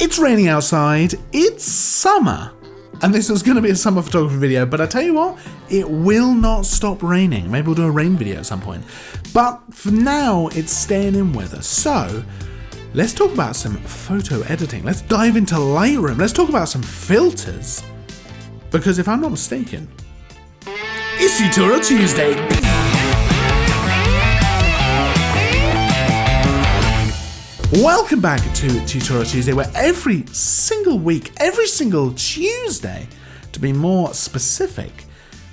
It's raining outside, it's summer, and this was going to be a summer photography video, but I tell you what, it will not stop raining. Maybe we'll do a rain video at some point, but for now it's staying in weather. So let's talk about some photo editing. Let's dive into Lightroom. Let's talk about some filters, because if I'm not mistaken, it's Tutorial Tuesday. Welcome back to Tutorial Tuesday, where every single week, every single Tuesday, to be more specific,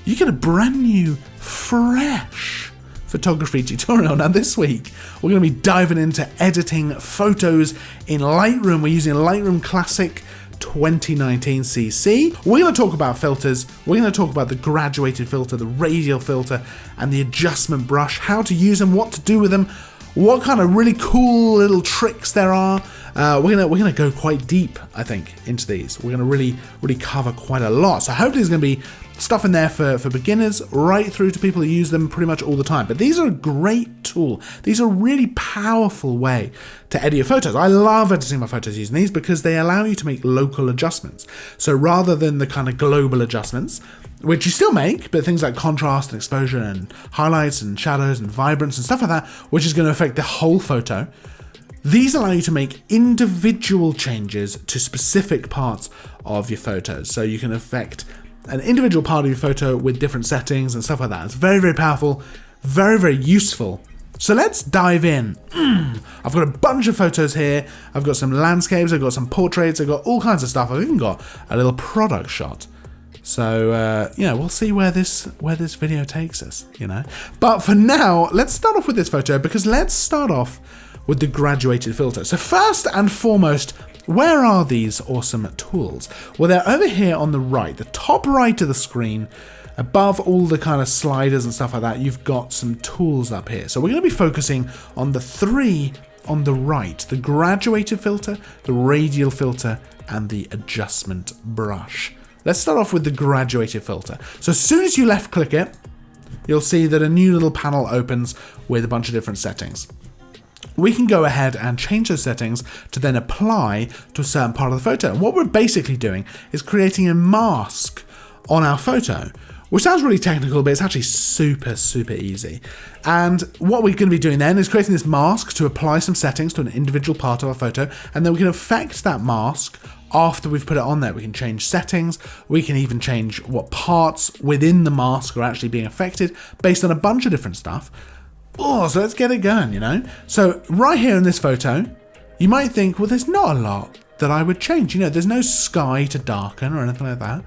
you get a brand new, fresh photography tutorial. Now this week, we're going to be diving into editing photos in Lightroom. We're using Lightroom Classic 2019 CC. We're going to talk about filters. We're going to talk about the graduated filter, the radial filter, and the adjustment brush, how to use them, what to do with them, what kind of really cool little tricks there are. We're gonna go quite deep, I think, into these. We're gonna really cover quite a lot. So hopefully there's gonna be stuff in there for beginners right through to people who use them pretty much all the time. But these are a great tool. These are a really powerful way to edit your photos. I love editing my photos using these because they allow you to make local adjustments. So rather than the kind of global adjustments, which you still make, but things like contrast and exposure and highlights and shadows and vibrance and stuff like that, which is going to affect the whole photo, these allow you to make individual changes to specific parts of your photos. So you can affect an individual part of your photo with different settings and stuff like that. It's very, very powerful, very, very useful. So let's dive in. I've got a bunch of photos here. I've got some landscapes, I've got some portraits, I've got all kinds of stuff. I've even got a little product shot. So, we'll see where this video takes us, But for now, let's start off with this photo, because let's start off with the graduated filter. So first and foremost, where are these awesome tools? Well, they're over here on the right, the top right of the screen. Above all the kind of sliders and stuff like that, you've got some tools up here. So we're going to be focusing on the three on the right: the graduated filter, the radial filter, and the adjustment brush. Let's start off with the graduated filter. So as soon as you left click it, you'll see that a new little panel opens with a bunch of different settings. We can go ahead and change those settings to then apply to a certain part of the photo. And what we're basically doing is creating a mask on our photo, which sounds really technical, but it's actually super, super easy. And what we're going to be doing then is creating this mask to apply some settings to an individual part of our photo, and then we can affect that mask after we've put it on there. We can change settings, we can even change what parts within the mask are actually being affected based on a bunch of different stuff. Oh, so let's get it going, So right here in this photo, you might think, well, there's not a lot that I would change. There's no sky to darken or anything like that.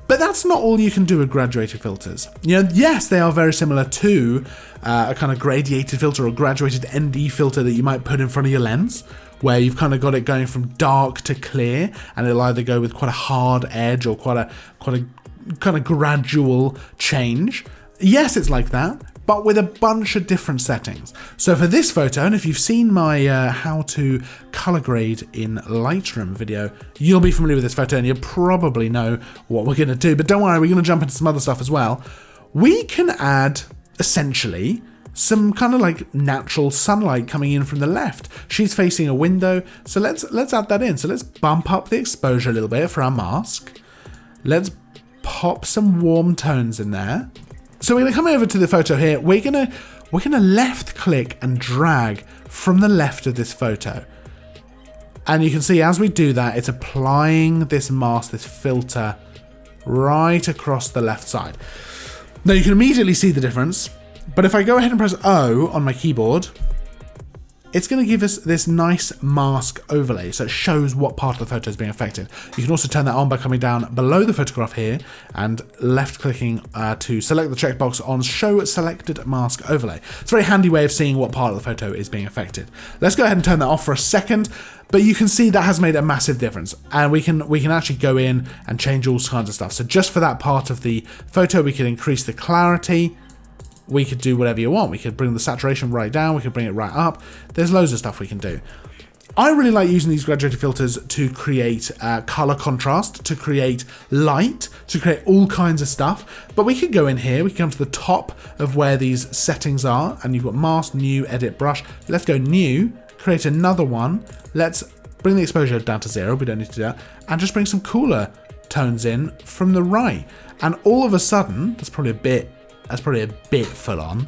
But that's not all you can do with graduated filters. Yes, they are very similar to a kind of gradiated filter or graduated ND filter that you might put in front of your lens, where you've kind of got it going from dark to clear, and it'll either go with quite a hard edge or quite a kind of gradual change. Yes, it's like that, but with a bunch of different settings. So for this photo, and if you've seen my how to color grade in Lightroom video, you'll be familiar with this photo and you'll probably know what we're gonna do. But don't worry, we're gonna jump into some other stuff as well. We can add, essentially, some kind of like natural sunlight coming in from the left. She's facing a window, so let's add that in. So let's bump up the exposure a little bit for our mask. Let's pop some warm tones in there. So we're gonna come over to the photo here. We're gonna left click and drag from the left of this photo. And you can see as we do that, it's applying this mask, this filter, right across the left side. Now you can immediately see the difference, but if I go ahead and press O on my keyboard, it's going to give us this nice mask overlay, so it shows what part of the photo is being affected. You can also turn that on by coming down below the photograph here and left-clicking to select the checkbox on Show Selected Mask Overlay. It's a very handy way of seeing what part of the photo is being affected. Let's go ahead and turn that off for a second, but you can see that has made a massive difference, and we can actually go in and change all kinds of stuff. So just for that part of the photo, we can increase the clarity. We could do whatever you want. We could bring the saturation right down. We could bring it right up. There's loads of stuff we can do. I really like using these graduated filters to create color contrast, to create light, to create all kinds of stuff. But we could go in here, we can come to the top of where these settings are, and you've got mask, new, edit, brush. Let's go new, create another one. Let's bring the exposure down to 0, we don't need to do that, and just bring some cooler tones in from the right. And all of a sudden, that's probably a bit full on,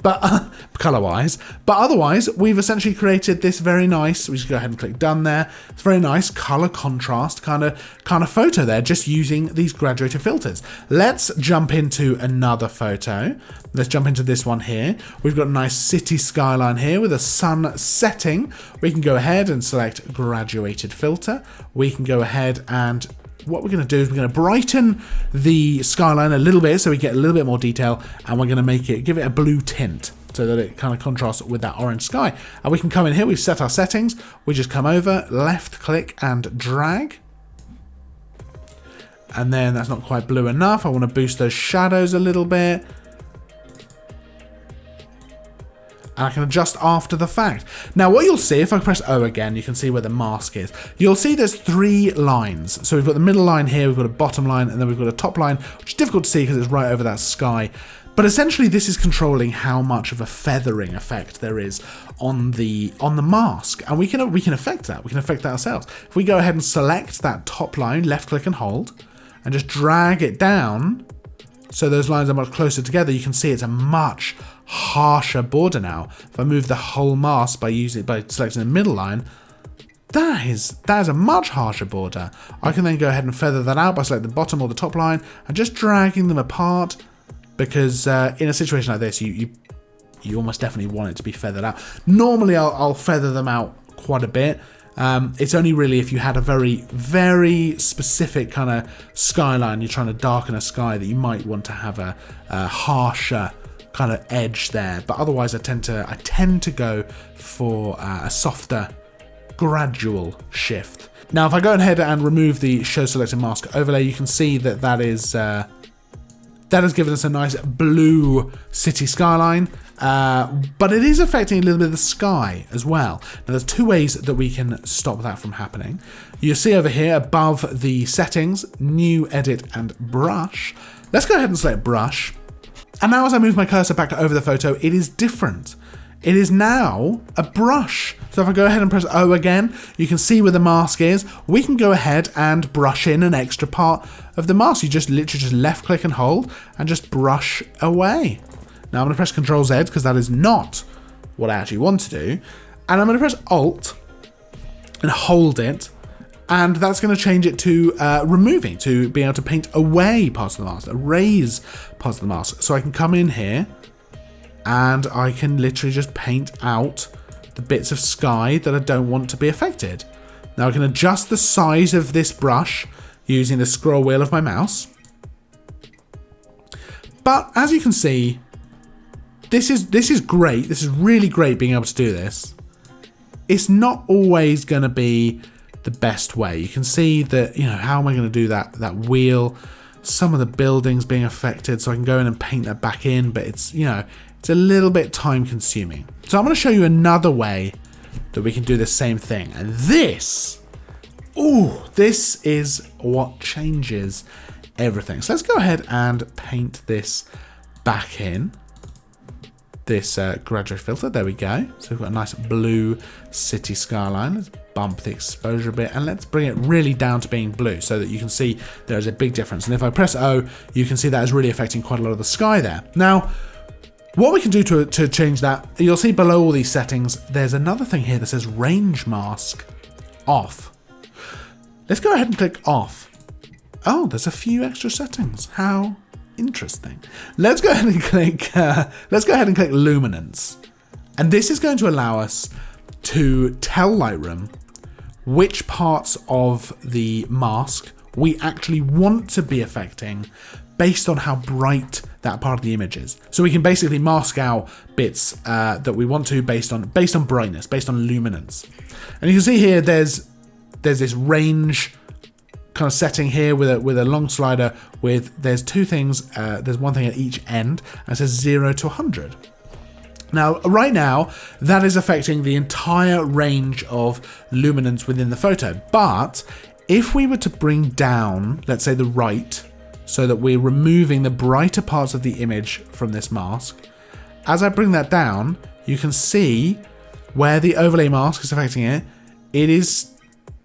but color-wise. But otherwise, we've essentially created this very nice, we just go ahead and click done there. It's very nice color contrast kind of photo there, just using these graduated filters. Let's jump into another photo. Let's jump into this one here. We've got a nice city skyline here with a sun setting. We can go ahead and select graduated filter. We can go ahead and what we're going to do is we're going to brighten the skyline a little bit so we get a little bit more detail, and we're going to give it a blue tint so that it kind of contrasts with that orange sky. And we can come in here, we've set our settings, we just come over, left click and drag. And then that's not quite blue enough. I want to boost those shadows a little bit. And I can adjust after the fact. Now what you'll see, if I press O again, you can see where the mask is. You'll see there's 3 lines. So we've got the middle line here, we've got a bottom line, and then we've got a top line, which is difficult to see because it's right over that sky. But essentially this is controlling how much of a feathering effect there is on the mask. And we can affect that. We can affect that ourselves. If we go ahead and select that top line, left click and hold, and just drag it down so those lines are much closer together, you can see it's a much harsher border now. If I move the whole mask by selecting the middle line, that is a much harsher border. I can then go ahead and feather that out by selecting the bottom or the top line and just dragging them apart, because in a situation like this, you almost definitely want it to be feathered out. Normally I'll feather them out quite a bit. It's only really if you had a very, very specific kind of skyline, you're trying to darken a sky, that you might want to have a harsher kind of edge there. But otherwise I tend to go for a softer gradual shift. Now if I go ahead and remove the show selected mask overlay, you can see that that has given us a nice blue city skyline, but it is affecting a little bit of the sky as well. Now there's 2 ways that we can stop that from happening. You'll see over here above the settings, new, edit and brush. Let's go ahead and select brush. And now as I move my cursor back over the photo, it is different. It is now a brush. So if I go ahead and press O again, you can see where the mask is. We can go ahead and brush in an extra part of the mask. You just literally just left click and hold and just brush away. Now I'm going to press Ctrl Z because that is not what I actually want to do. And I'm going to press Alt and hold it. And that's going to change it to removing, to being able to paint away parts of the mask, erase parts of the mask. So I can come in here and I can literally just paint out the bits of sky that I don't want to be affected. Now I can adjust the size of this brush using the scroll wheel of my mouse. But as you can see, this is great. This is really great being able to do this. It's not always going to be the best way. You can see that, how am I going to do that wheel? Some of the buildings being affected, so I can go in and paint that back in, but it's, it's a little bit time consuming. So I'm going to show you another way that we can do the same thing. And this is what changes everything. So let's go ahead and paint this back in. This graduate filter, there we go. So we've got a nice blue city skyline. Let's bump the exposure a bit and let's bring it really down to being blue so that you can see there's a big difference. And if I press O, you can see that is really affecting quite a lot of the sky there. Now, what we can do to change that, you'll see below all these settings, there's another thing here that says range mask off. Let's go ahead and click off. Oh, there's a few extra settings. How interesting. Let's go ahead and click luminance. And this is going to allow us to tell Lightroom which parts of the mask we actually want to be affecting based on how bright that part of the image is. So we can basically mask out bits that we want to based on brightness, based on luminance. And you can see here there's this range kind of setting here with a long slider there's 2 things, there's one thing at each end, and it says 0 to 100. Now, right now, that is affecting the entire range of luminance within the photo. But if we were to bring down, let's say the right, so that we're removing the brighter parts of the image from this mask, as I bring that down, you can see where the overlay mask is affecting it. It is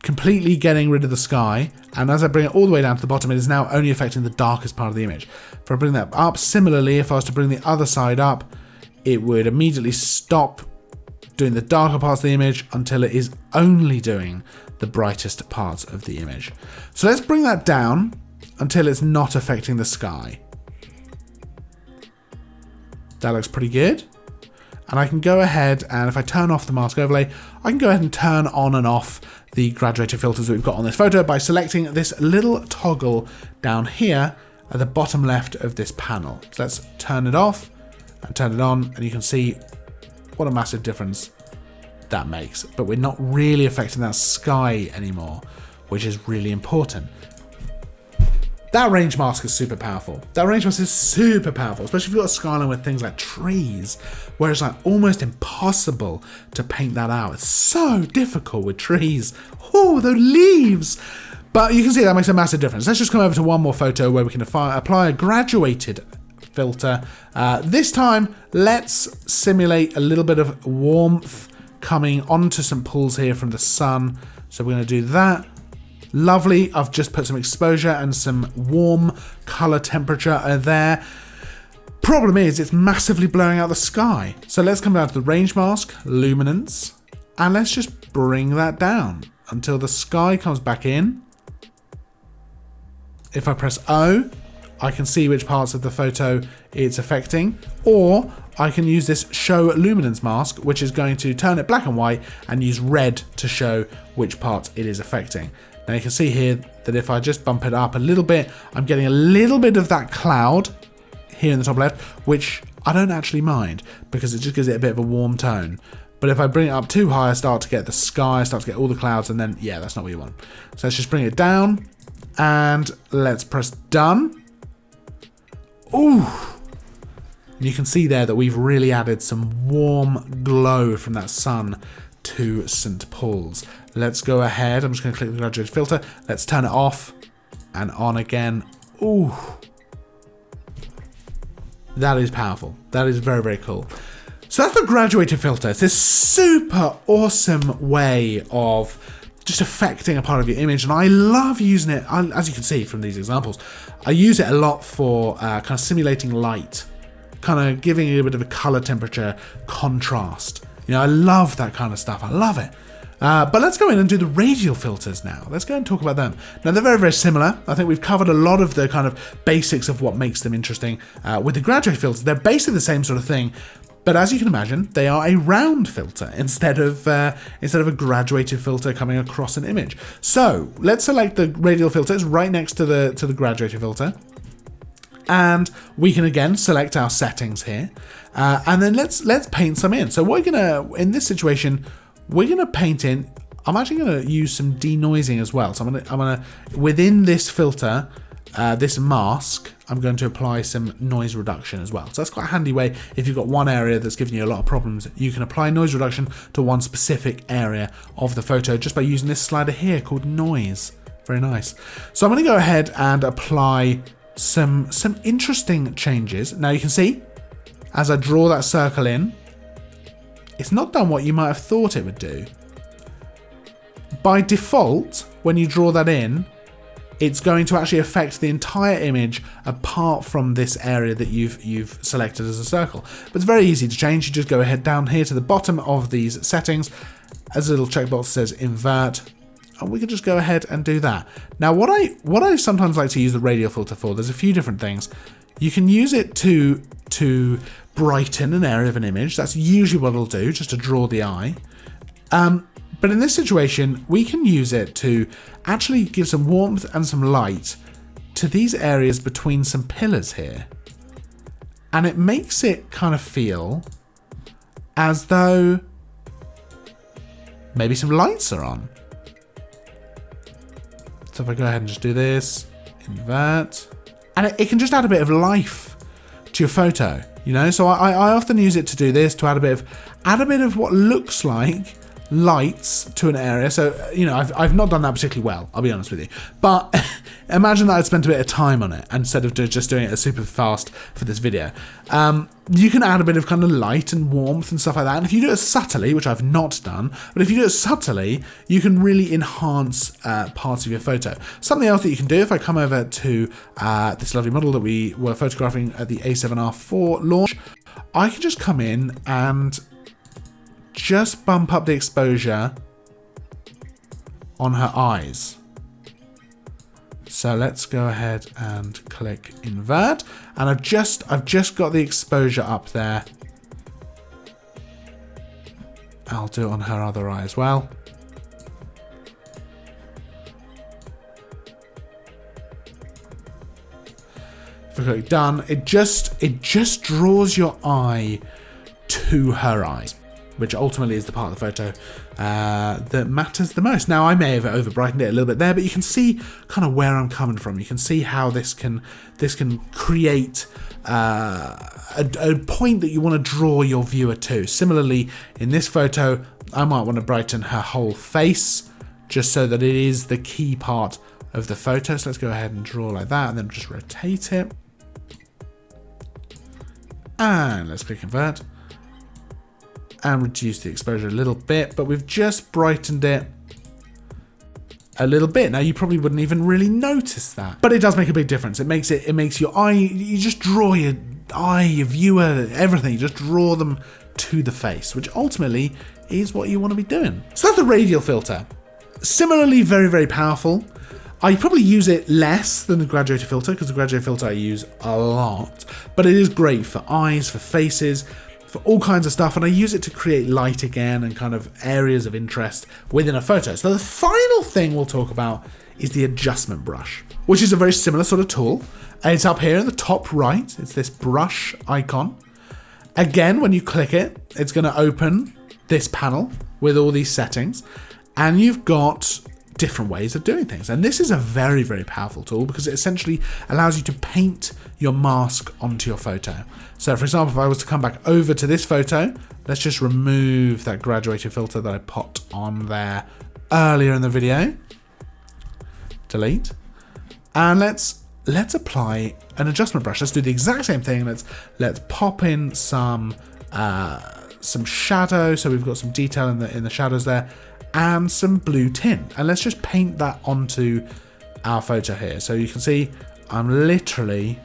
completely getting rid of the sky. And as I bring it all the way down to the bottom, it is now only affecting the darkest part of the image. If I bring that up, similarly, if I was to bring the other side up, it would immediately stop doing the darker parts of the image until it is only doing the brightest parts of the image. So let's bring that down until it's not affecting the sky. That looks pretty good. And I can go ahead and if I turn off the mask overlay, I can go ahead and turn on and off the graduated filters that we've got on this photo by selecting this little toggle down here at the bottom left of this panel. So let's turn it off and turn it on, and you can see what a massive difference that makes. But we're not really affecting that sky anymore, which is really important. That range mask is super powerful. That range mask is super powerful, especially if you've got a skyline with things like trees, where it's like almost impossible to paint that out. It's so difficult with trees. Oh, the leaves. But you can see that makes a massive difference. Let's just come over to one more photo where we can apply a graduated filter. This time, let's simulate a little bit of warmth coming onto some pools here from the sun. So we're going to do that. Lovely. I've just put some exposure and some warm color temperature there. Problem is, it's massively blowing out the sky. So let's come down to the range mask, luminance, and let's just bring that down until the sky comes back in. If I press O, I can see which parts of the photo it's affecting, or I can use this show luminance mask, which is going to turn it black and white and use red to show which parts it is affecting. Now you can see here that if I just bump it up a little bit, I'm getting a little bit of that cloud here in the top left, which I don't actually mind because it just gives it a bit of a warm tone. But if I bring it up too high, I start to get the sky, I start to get all the clouds, and then, yeah, that's not what you want. So let's just bring it down and let's press done. Ooh. And you can see there that we've really added some warm glow from that sun to St. Paul's. Let's go ahead. I'm just going to click the graduated filter. Let's turn it off and on again. Ooh. That is powerful. That is very, very cool. So that's the graduated filter. It's this super awesome way of just affecting a part of your image. And I love using it, as you can see from these examples. I use it a lot for kind of simulating light, kind of giving it a bit of a color temperature contrast. You know, I love that kind of stuff. I love it. But let's go in and do the radial filters now. Let's go and talk about them. Now, they're very, very similar. I think we've covered a lot of the kind of basics of what makes them interesting. With the graduated filters, they're basically the same sort of thing. But as you can imagine, they are a round filter instead of a graduated filter coming across an image. So let's select the radial filter. It's right next to the graduated filter. And we can again select our settings here. And then let's paint some in. So we're gonna, in this situation, we're gonna paint in. I'm actually gonna use some denoising as well. So I'm gonna within this filter, this mask, I'm going to apply some noise reduction as well. So that's quite a handy way. If you've got one area that's giving you a lot of problems, you can apply noise reduction to one specific area of the photo just by using this slider here called noise. Very nice. So I'm going to go ahead and apply some interesting changes. Now you can see as I draw that circle in, it's not done what you might have thought it would do. By default, when you draw that in, it's going to actually affect the entire image apart from this area that you've selected as a circle. But it's very easy to change. You just go ahead down here to the bottom of these settings, as a little checkbox says invert, and we can just go ahead and do that. Now what I sometimes like to use the radial filter for, there's a few different things. You can use it to brighten an area of an image. That's usually what it'll do, just to draw the eye. But in this situation, we can use it to actually give some warmth and some light to these areas between some pillars here. And it makes it kind of feel as though maybe some lights are on. So if I go ahead and just do this, invert, and it can just add a bit of life to your photo, you know? So I often use it to do this, to add a bit of what looks like lights to an area. So, you know, I've not done that particularly well, I'll be honest with you. But imagine that I'd spent a bit of time on it instead of just doing it super fast for this video. You can add a bit of kind of light and warmth and stuff like that. And if you do it subtly, which I've not done, but if you do it subtly, you can really enhance parts of your photo. Something else that you can do, if I come over to this lovely model that we were photographing at the A7R4 launch, I can just come in and just bump up the exposure on her eyes. So let's go ahead and click invert, and I've just got the exposure up there. I'll do it on her other eye as well. If I click done, it just draws your eye to her eyes, which ultimately is the part of the photo that matters the most. Now, I may have over-brightened it a little bit there, but you can see kind of where I'm coming from. You can see how this can create a point that you want to draw your viewer to. Similarly, in this photo, I might want to brighten her whole face, just so that it is the key part of the photo. So let's go ahead and draw like that, and then just rotate it. And let's click invert. And reduce the exposure a little bit, but we've just brightened it a little bit. Now, you probably wouldn't even really notice that, but it does make a big difference. It makes your eye, you just draw your eye, your viewer, everything, you just draw them to the face, which ultimately is what you want to be doing. So that's the radial filter. Similarly, very, very powerful. I probably use it less than the graduated filter, because the graduated filter I use a lot, but it is great for eyes, for faces, for all kinds of stuff, and I use it to create light again and kind of areas of interest within a photo. So the final thing we'll talk about is the adjustment brush, which is a very similar sort of tool. It's up here in the top right. It's this brush icon. Again, when you click it, it's going to open this panel with all these settings, and you've got different ways of doing things. And this is a very, very powerful tool because it essentially allows you to paint your mask onto your photo. So for example, if I was to come back over to this photo, let's just remove that graduated filter that I popped on there earlier in the video. Delete. And let's apply an adjustment brush. Let's do the exact same thing. Let's pop in some shadow. So we've got some detail in the shadows there, and some blue tint, and let's just paint that onto our photo here. So you can see I'm literally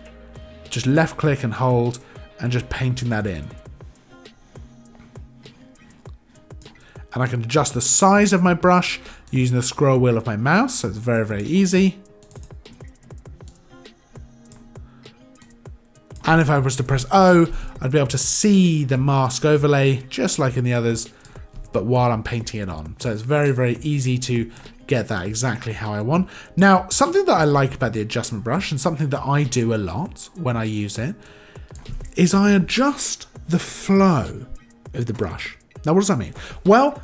just left click and hold and just painting that in. And I can adjust the size of my brush using the scroll wheel of my mouse, so it's very, very easy. And if I was to press O, I'd be able to see the mask overlay just like in the others, but while I'm painting it on. So it's very, very easy to get that exactly how I want. Now, something that I like about the adjustment brush, and something that I do a lot when I use it, is I adjust the flow of the brush. Now, what does that mean? Well,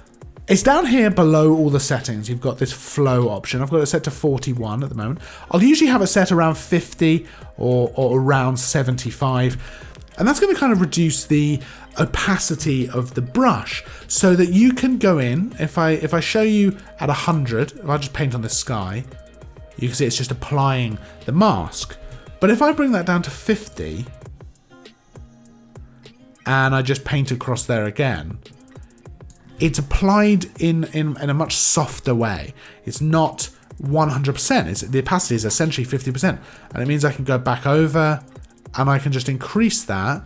it's down here below all the settings. You've got this flow option. I've got it set to 41 at the moment. I'll usually have it set around 50 or around 75. And that's going to kind of reduce the opacity of the brush so that you can go in. If I show you at 100, if I just paint on the sky, you can see it's just applying the mask. But if I bring that down to 50 and I just paint across there again, it's applied in a much softer way. It's not 100%. The opacity is essentially 50%. And it means I can go back over and I can just increase that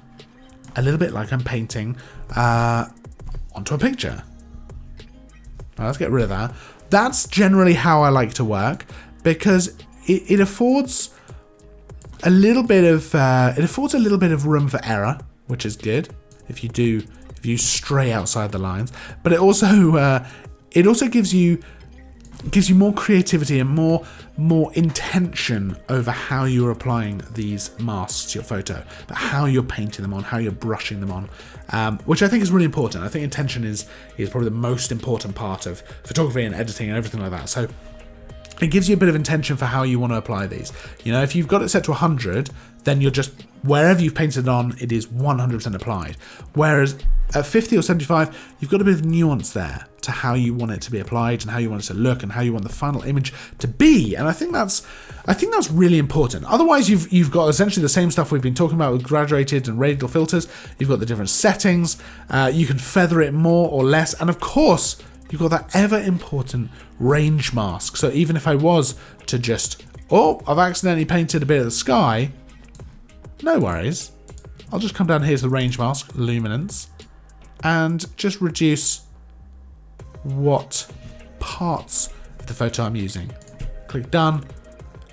a little bit like I'm painting onto a picture. Now, let's get rid of that. That's generally how I like to work because it affords a little bit of room for error, which is good if you stray outside the lines. But it also gives you more creativity and more intention over how you're applying these masks to your photo, but how you're painting them on, how you're brushing them on, which I think is really important. I think intention is probably the most important part of photography and editing and everything like that. So it gives you a bit of intention for how you want to apply these. You know, if you've got it set to 100, then you're just, wherever you've painted it on, it is 100% applied. Whereas at 50 or 75, you've got a bit of nuance there. to how you want it to be applied and how you want it to look and how you want the final image to be. And I think that's really important. Otherwise, you've got essentially the same stuff we've been talking about with graduated and radial filters. You've got the different settings. You can feather it more or less. And of course, you've got that ever important range mask. So even if I was to just, I've accidentally painted a bit of the sky, no worries. I'll just come down here to the range mask, luminance, and just reduce what parts of the photo I'm using. Click done,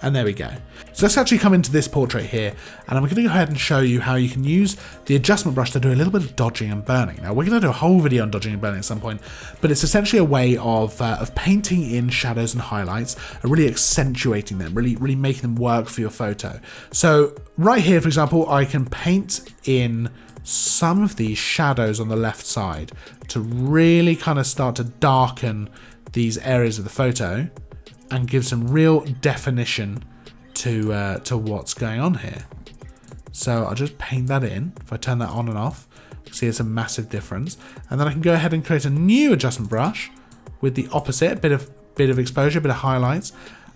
and there we go. So let's actually come into this portrait here, and I'm going to go ahead and show you how you can use the adjustment brush to do a little bit of dodging and burning. Now, we're going to do a whole video on dodging and burning at some point, but it's essentially a way of painting in shadows and highlights and really accentuating them, really making them work for your photo. So right here, for example, I can paint in some of these shadows on the left side to really kind of start to darken these areas of the photo and give some real definition to what's going on here. So I'll just paint that in. If I turn that on and off, you can see it's a massive difference. And then I can go ahead and create a new adjustment brush with the opposite, a bit of exposure, a bit of highlights.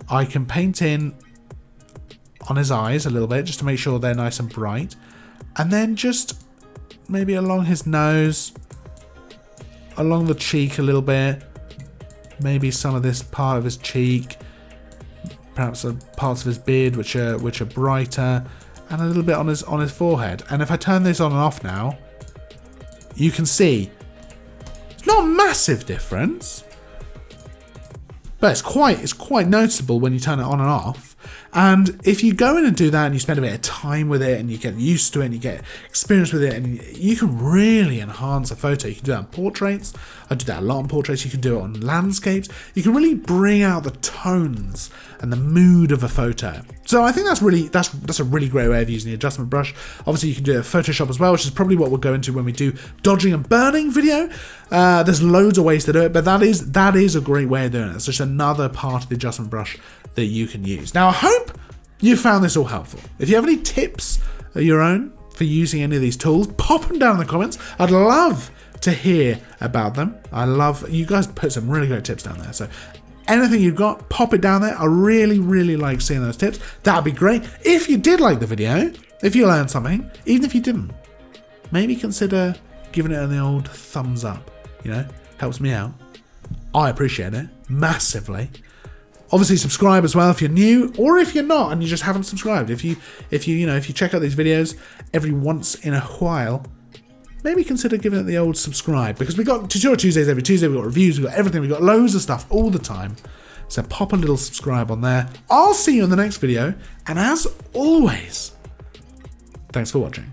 I can paint in on his eyes a little bit just to make sure they're nice and bright. And then just maybe along his nose, along the cheek a little bit, maybe some of this part of his cheek, perhaps parts of his beard which are brighter, and a little bit on his forehead. And if I turn this on and off now, you can see it's not a massive difference, but it's quite noticeable when you turn it on and off. And if you go in and do that and you spend a bit of time with it and you get used to it and you get experience with it, and you can really enhance a photo. You can do that on portraits. I do that a lot on portraits. You can do it on landscapes. You can really bring out the tones and the mood of a photo. So I think that's a really great way of using the adjustment brush. Obviously, you can do it in Photoshop as well, which is probably what we'll go into when we do dodging and burning video. There's loads of ways to do it, but that is a great way of doing it. It's just another part of the adjustment brush that you can use. Now, I hope you found this all helpful. If you have any tips of your own for using any of these tools, pop them down in the comments. I'd love to hear about them. You guys put some really great tips down there. So anything you've got, pop it down there. I really like seeing those tips. That'd be great. If you did like the video, if you learned something, even if you didn't, maybe consider giving it the old thumbs up. Helps me out. I appreciate it massively. Obviously, subscribe as well if you're new, or if you're not and you just haven't subscribed. If you check out these videos every once in a while, maybe consider giving it the old subscribe, because we got Tutorial Tuesdays every Tuesday. We've got reviews, we've got everything, we've got loads of stuff all the time. So pop a little subscribe on there. I'll see you in the next video, and as always, thanks for watching.